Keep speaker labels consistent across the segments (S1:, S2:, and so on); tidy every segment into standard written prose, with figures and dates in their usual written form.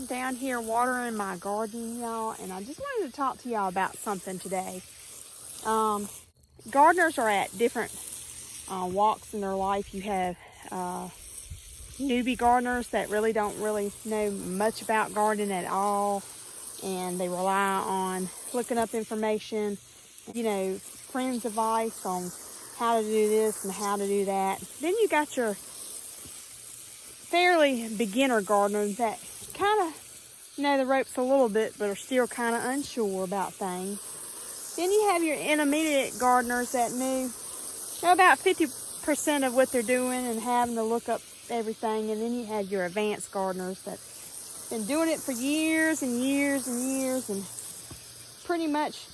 S1: down here watering my garden, y'all, and I just wanted to talk to y'all about something today. Gardeners are at different walks in their life. You have newbie gardeners that don't really know much about gardening at all, and they rely on looking up information, friends' advice on how to do this and how to do that. Then you got your fairly beginner gardeners that kind of know the ropes a little bit but are still kind of unsure about things. Then you have your intermediate gardeners that know about 50% of what they're doing and having to look up everything. And then you have your advanced gardeners that been doing it for years and years and years and pretty much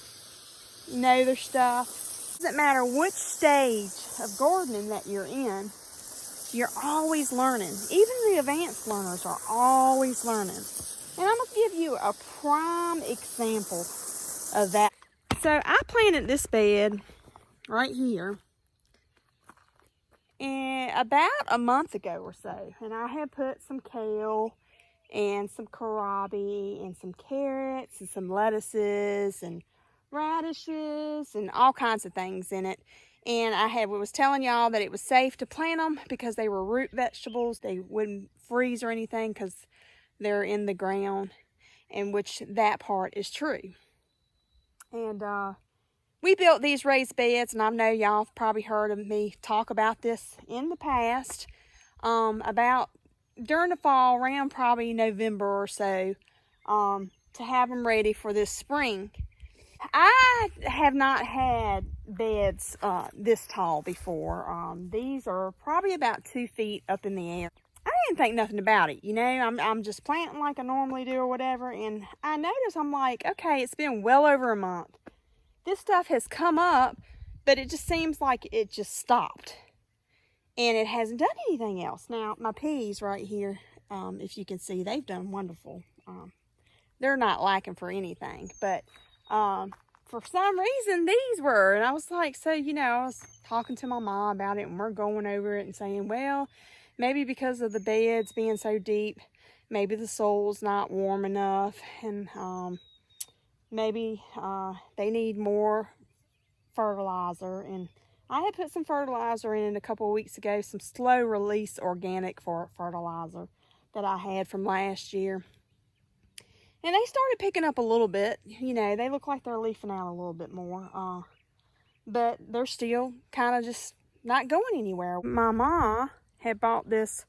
S1: know their stuff. It doesn't matter which stage of gardening that you're in, you're always learning. Even the advanced learners are always learning. And I'm going to give you a prime example of that. So I planted this bed right here and about a month ago or so. And I had put some kale and some kohlrabi and some carrots and some lettuces and radishes and all kinds of things in it. And I was telling y'all that it was safe to plant them because they were root vegetables. They wouldn't freeze or anything because they're in the ground, and which that part is true. And we built these raised beds, and I know y'all have probably heard of me talk about this in the past, about during the fall, around probably November or so, to have them ready for this spring. I have not had beds this tall before. These are probably about 2 feet up in the air. I didn't think nothing about it, I'm just planting like I normally do or whatever, and I noticed, I'm like, okay, it's been well over a month. This stuff has come up, but it just seems like it just stopped, and it hasn't done anything else. Now, my peas right here, if you can see, they've done wonderful. They're not lacking for anything, but for some reason these were, and I was like, so, I was talking to my mom about it, and we're going over it and saying, well, maybe because of the beds being so deep, maybe the soil's not warm enough, and maybe they need more fertilizer. And I had put some fertilizer in it a couple of weeks ago, some slow release organic fertilizer that I had from last year. And they started picking up a little bit. They look like they're leafing out a little bit more. But they're still kind of just not going anywhere. My mom had bought this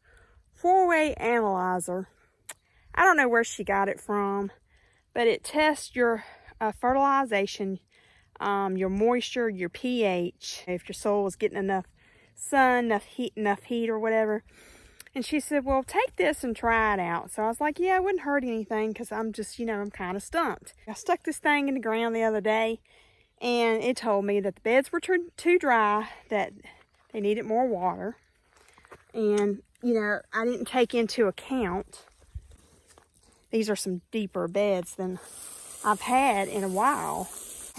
S1: 4-way analyzer. I don't know where she got it from, but it tests your fertilization, your moisture, your pH, if your soil is getting enough sun, enough heat or whatever. And she said, well, take this and try it out. So I was like, yeah, it wouldn't hurt anything because I'm just, I'm kind of stumped. I stuck this thing in the ground the other day, and it told me that the beds were too dry, that they needed more water. And, I didn't take into account, these are some deeper beds than I've had in a while.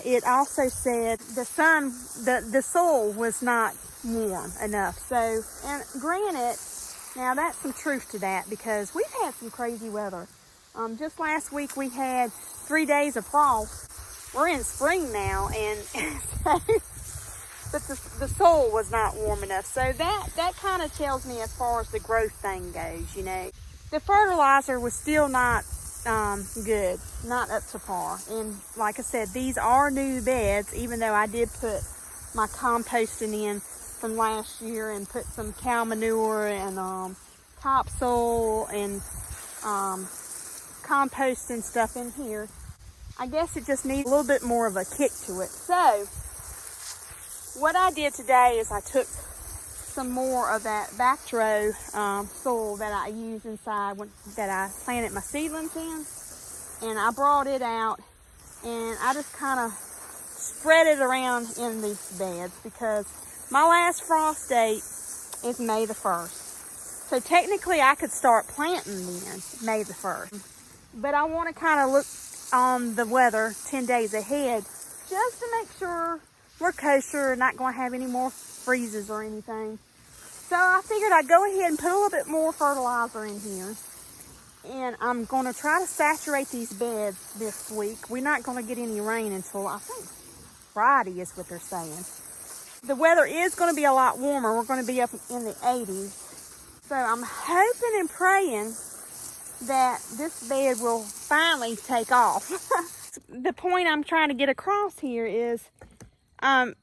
S1: It also said the soil was not warm enough. So, and granted, now that's some truth to that because we've had some crazy weather. Just last week we had 3 days of frost. We're in spring now, and so, but the soil was not warm enough. So that kind of tells me as far as the growth thing goes, The fertilizer was still not good, not up to par. And like I said, these are new beds, even though I did put my composting in from last year and put some cow manure and topsoil and compost and stuff in here. I guess it just needs a little bit more of a kick to it. So what I did today is I took some more of that back-row soil that I use inside that I planted my seedlings in, and I brought it out and I just kind of spread it around in these beds because my last frost date is May the 1st. So technically I could start planting then May the 1st. But I want to kind of look on the weather 10 days ahead just to make sure we're kosher and not going to have any more freezes or anything. So I figured I'd go ahead and put a little bit more fertilizer in here. And I'm going to try to saturate these beds this week. We're not going to get any rain until I think Friday is what they're saying. The weather is going to be a lot warmer. We're going to be up in the 80s. So I'm hoping and praying that this bed will finally take off. The point I'm trying to get across here is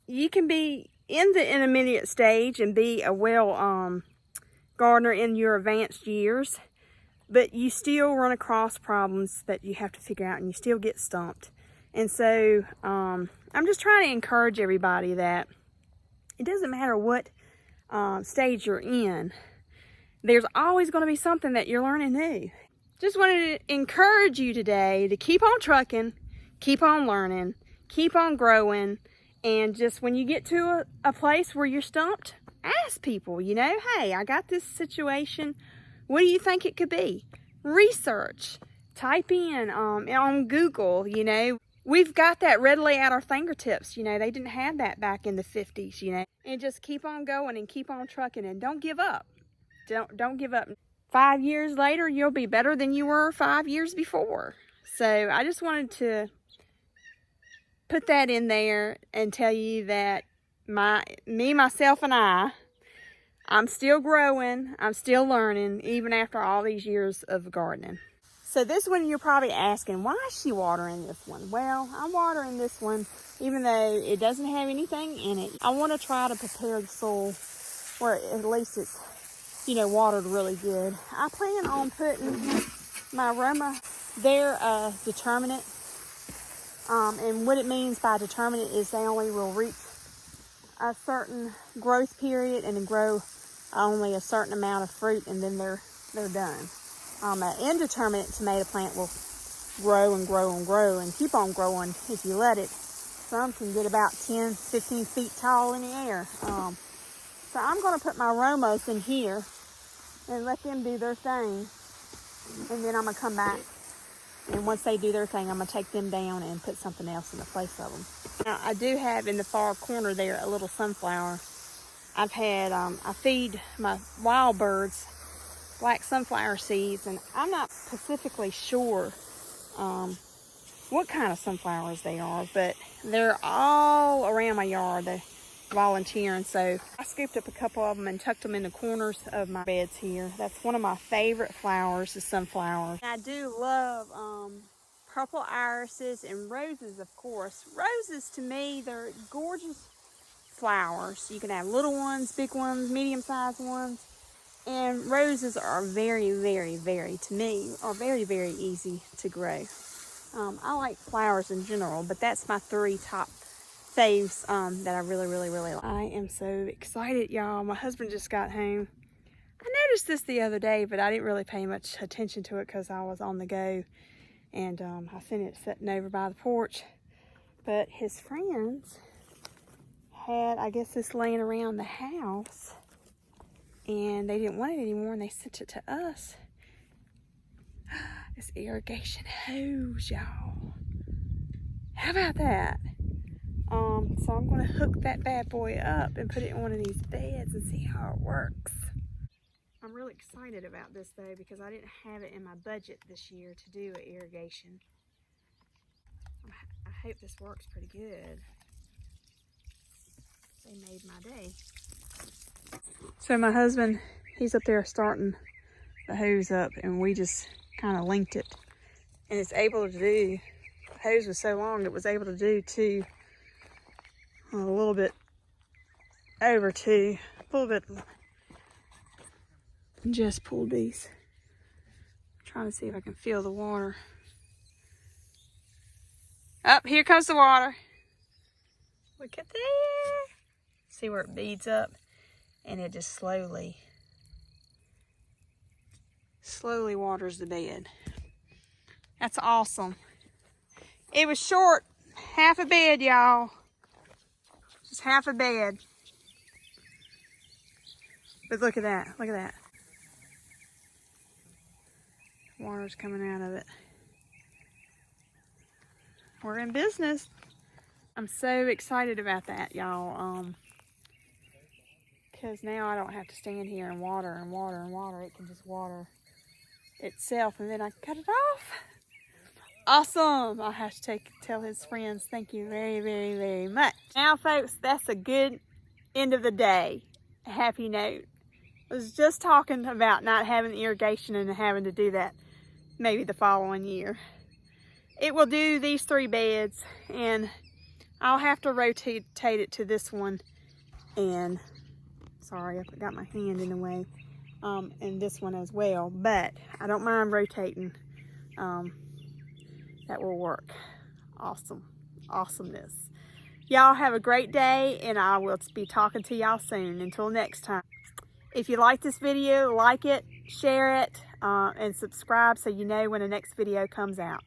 S1: you can be in the intermediate stage and be a well gardener in your advanced years, but you still run across problems that you have to figure out and you still get stumped. And so I'm just trying to encourage everybody that it doesn't matter what stage you're in. There's always going to be something that you're learning new. Just wanted to encourage you today to keep on trucking, keep on learning, keep on growing, and just when you get to a place where you're stumped, ask people, you know, hey, I got this situation. What do you think it could be? Research, type in on Google, you know. We've got that readily at our fingertips, you know. They didn't have that back in the 50s, you know. And just keep on going and keep on trucking and don't give up. Don't give up. 5 years later, you'll be better than you were 5 years before. So I just wanted to put that in there and tell you that myself, and I'm still growing. I'm still learning, even after all these years of gardening. So this one, you're probably asking, why is she watering this one? Well, I'm watering this one, even though it doesn't have anything in it. I want to try to prepare the soil where at least it's, you know, watered really good. I plan on putting my Roma, their determinant. And what it means by determinant is they only will reach a certain growth period and grow only a certain amount of fruit, and then they're done. An indeterminate tomato plant will grow and grow and grow and keep on growing if you let it. Some can get about 10, 15 feet tall in the air. So I'm going to put my Romos in here and let them do their thing. And then I'm going to come back. And once they do their thing, I'm going to take them down and put something else in the place of them. Now, I do have in the far corner there a little sunflower. I've had, I feed my wild birds black sunflower seeds, and I'm not specifically sure what kind of sunflowers they are, but they're all around my yard. They volunteering, so I scooped up a couple of them and tucked them in the corners of my beds here. That's one of my favorite flowers, is sunflowers. I do love purple irises and roses, of course. Roses, to me, they're gorgeous flowers. You can have little ones, big ones, medium-sized ones. And roses are very, very, very, to me, are very, very easy to grow. I like flowers in general, but that's my 3 top faves that I really, really, really like. I am so excited, y'all. My husband just got home. I noticed this the other day, but I didn't really pay much attention to it because I was on the go. And I seen it sitting over by the porch. But his friends had, I guess, this laying around the house. And they didn't want it anymore, and they sent it to us. This irrigation hose, y'all. How about that? So I'm going to hook that bad boy up and put it in one of these beds and see how it works. I'm really excited about this, though, because I didn't have it in my budget this year to do an irrigation. I hope this works pretty good. They made my day. So my husband, he's up there starting the hose up, and we just kind of linked it. And it's able to do, the hose was so long, it was able to do a little bit over 2, a little bit. Just pulled these. I'm trying to see if I can feel the water. Up, here comes the water. Look at there. See where it beads up? And it just slowly waters the bed. That's awesome. It was short, half a bed, y'all. Just half a bed. But look at that, look at that. Water's coming out of it. We're in business. I'm so excited about that, y'all. Because now I don't have to stand here and water and water and water. It can just water itself, and then I cut it off. Awesome. I'll have to tell his friends thank you very, very, very much. Now, folks, that's a good end of the day. A happy note. I was just talking about not having irrigation and having to do that maybe the following year. It will do these 3 beds, and I'll have to rotate it to this one. And sorry, I got my hand in the way. And this one as well, but I don't mind rotating. That will work. Awesome. Awesomeness. Y'all have a great day, and I will be talking to y'all soon. Until next time. If you like this video, like it, share it, and subscribe so you know when the next video comes out.